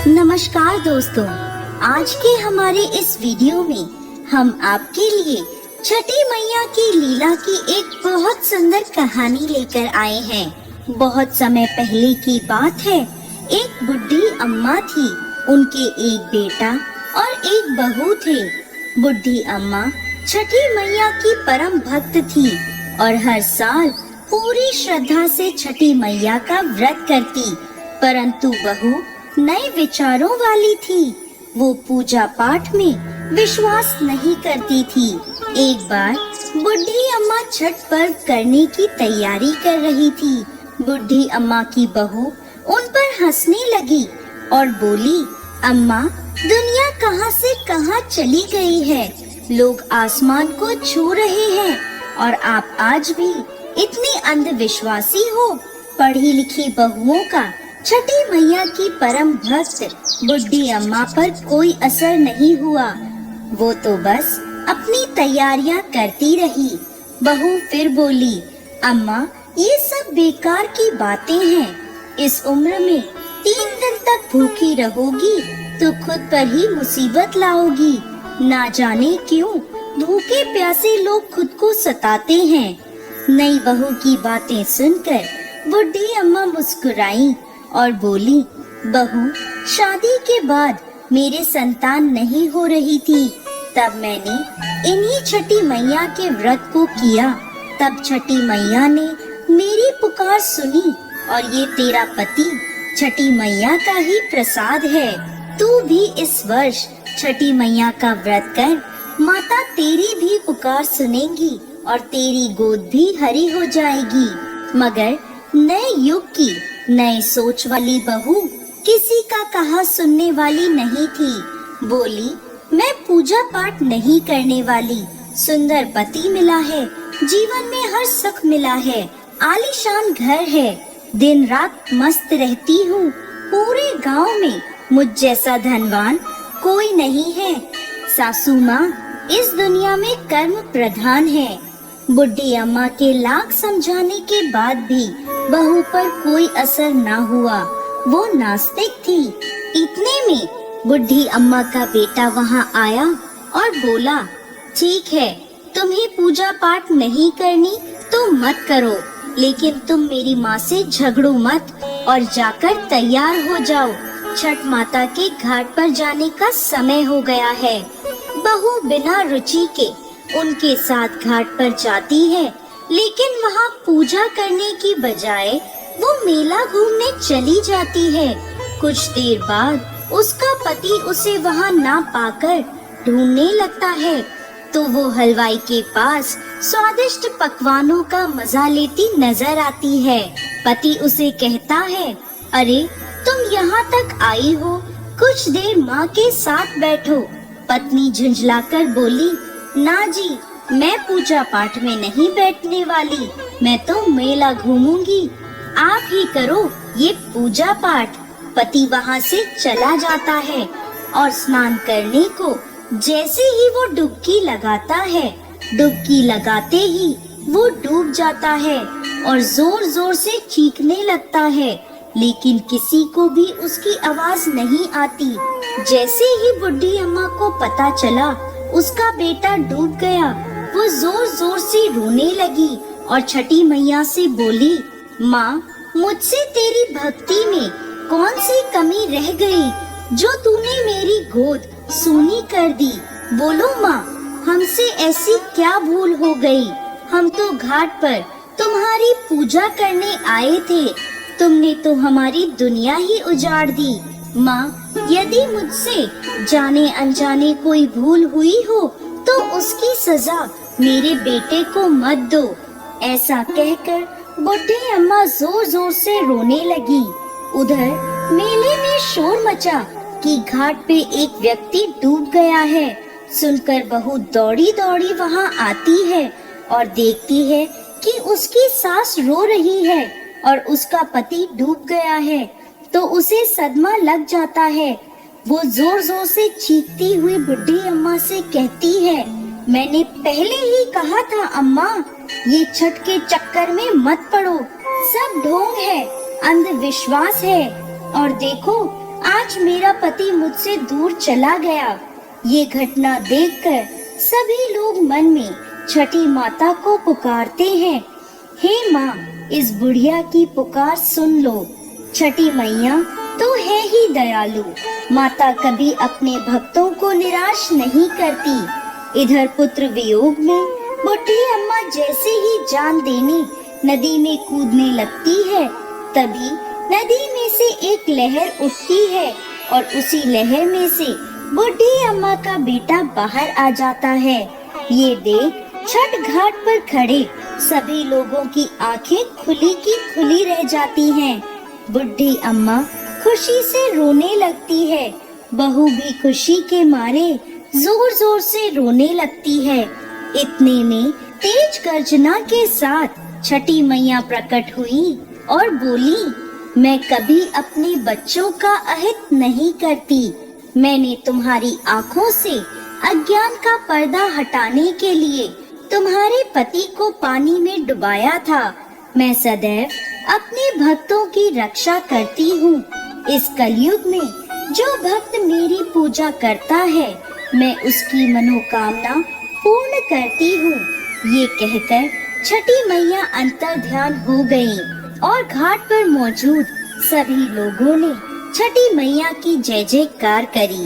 नमस्कार दोस्तों, आज के हमारे इस वीडियो में हम आपके लिए छठी मैया की लीला की एक बहुत सुंदर कहानी लेकर आए हैं। बहुत समय पहले की बात है। एक बुढ़ी अम्मा थी, उनके एक बेटा और एक बहू थे। बुढ़ी अम्मा छठी मैया की परम भक्त थी और हर साल पूरी श्रद्धा से छठी मैया का व्रत करती। परंतु बहू नए विचारों वाली थी। वो पूजा पाठ में विश्वास नहीं करती थी। एक बार बुढ़ी अम्मा छठ पर्व करने की तैयारी कर रही थी। बुढ़ी अम्मा की बहू उन पर हंसने लगी और बोली, अम्मा, दुनिया कहां से कहां चली गई है। लोग आसमान को छू रहे हैं और आप आज भी इतनी अंधविश्वासी हो। पढ़ी लिखी बहुओं का छठी मैया की परम भक्त बुढ़ी अम्मा पर कोई असर नहीं हुआ। वो तो बस अपनी तैयारियां करती रही। बहू फिर बोली, अम्मा, ये सब बेकार की बातें हैं। इस उम्र में 3 दिन तक भूखी रहोगी तो खुद पर ही मुसीबत लाओगी। ना जाने क्यों भूखे प्यासे लोग खुद को सताते हैं। नई बहू की बातें सुनकर बुढ़ी अम्मा मुस्कुराई और बोली, बहू, शादी के बाद मेरे संतान नहीं हो रही थी, तब मैंने इन्हीं छठी मैया के व्रत को किया। तब छठी मैया ने मेरी पुकार सुनी और ये तेरा पति छठी मैया का ही प्रसाद है। तू भी इस वर्ष छठी मैया का व्रत कर, माता तेरी भी पुकार सुनेंगी और तेरी गोद भी हरी हो जाएगी। मगर नए युग की नए सोच वाली बहू किसी का कहा सुनने वाली नहीं थी। बोली, मैं पूजा पाठ नहीं करने वाली। सुंदर पति मिला है, जीवन में हर सुख मिला है, आलीशान घर है, दिन रात मस्त रहती हूँ। पूरे गांव में मुझ जैसा धनवान कोई नहीं है। सासू माँ इस दुनिया में कर्म प्रधान है। बुढ़ी अम्मा के लाख समझाने के बाद भी बहू पर कोई असर ना हुआ। वो नास्तिक थी। इतने में बुढ़ी अम्मा का बेटा वहाँ आया और बोला, ठीक है, तुम्हें पूजा पाठ नहीं करनी तो मत करो, लेकिन तुम मेरी माँ से झगड़ो मत और जाकर तैयार हो जाओ। छठ माता के घाट पर जाने का समय हो गया है। बहू बिना रुचि के उनके साथ घाट पर जाती है, लेकिन वहाँ पूजा करने की बजाय वो मेला घूमने चली जाती है। कुछ देर बाद उसका पति उसे वहाँ ना पाकर ढूंढने लगता है, तो वो हलवाई के पास स्वादिष्ट पकवानों का मजा लेती नजर आती है। पति उसे कहता है, अरे तुम यहाँ तक आई हो, कुछ देर माँ के साथ बैठो। पत्नी झुंझलाकर बोली, ना जी, मैं पूजा पाठ में नहीं बैठने वाली, मैं तो मेला घूमूंगी। आप ही करो ये पूजा पाठ। पति वहाँ से चला जाता है और स्नान करने को जैसे ही वो डुबकी लगाता है, डुबकी लगाते ही वो डूब जाता है और जोर जोर से चीखने लगता है, लेकिन किसी को भी उसकी आवाज नहीं आती। जैसे ही बुढ़ी अम्मा को पता चला उसका बेटा डूब गया, वो जोर जोर से रोने लगी और छठी मैया से बोली, माँ, मुझसे तेरी भक्ति में कौन सी कमी रह गई जो तूने मेरी गोद सूनी कर दी। बोलो माँ, हमसे ऐसी क्या भूल हो गई। हम तो घाट पर तुम्हारी पूजा करने आए थे, तुमने तो हमारी दुनिया ही उजाड़ दी। माँ, यदि मुझसे जाने अनजाने कोई भूल हुई हो तो उसकी सजा मेरे बेटे को मत दो। ऐसा कहकर बुढ़ी अम्मा जोर जोर से रोने लगी। उधर मेले में शोर मचा कि घाट पे एक व्यक्ति डूब गया है। सुनकर बहू दौड़ी दौड़ी वहाँ आती है और देखती है कि उसकी सास रो रही है और उसका पति डूब गया है, तो उसे सदमा लग जाता है। वो जोर जोर से चीखती हुई बुढ़ी अम्मा से कहती है, मैंने पहले ही कहा था अम्मा, ये छठ के चक्कर में मत पड़ो। सब ढोंग है, अंधविश्वास है। और देखो, आज मेरा पति मुझसे दूर चला गया। ये घटना देखकर सभी लोग मन में छठी माता को पुकारते हैं। हे माँ, इस बुढ़िया की पुकार सुन लो। छठी मैया तो है ही दयालु। माता कभी अपने भक्तों को निराश नहीं करती। इधर पुत्र वियोग में बुढ़ी अम्मा जैसे ही जान देने नदी में कूदने लगती है, तभी नदी में से एक लहर उठती है और उसी लहर में से बुढ़ी अम्मा का बेटा बाहर आ जाता है। ये देख छठ घाट पर खड़े सभी लोगों की आंखें खुली की खुली रह जाती हैं। बुढ़ी अम्मा खुशी से रोने लगती है। बहू भी खुशी के मारे जोर जोर से रोने लगती है। इतने में तेज गर्जना के साथ छठी मैया प्रकट हुई और बोली, मैं कभी अपने बच्चों का अहित नहीं करती। मैंने तुम्हारी आँखों से अज्ञान का पर्दा हटाने के लिए तुम्हारे पति को पानी में डुबाया था। मैं सदैव अपने भक्तों की रक्षा करती हूँ। इस कलयुग में जो भक्त मेरी पूजा करता है, मैं उसकी मनोकामना पूर्ण करती हूँ। ये कहकर छठी मैया अंतर्ध्यान हो गयी और घाट पर मौजूद सभी लोगों ने छठी मैया की जय जयकार करी।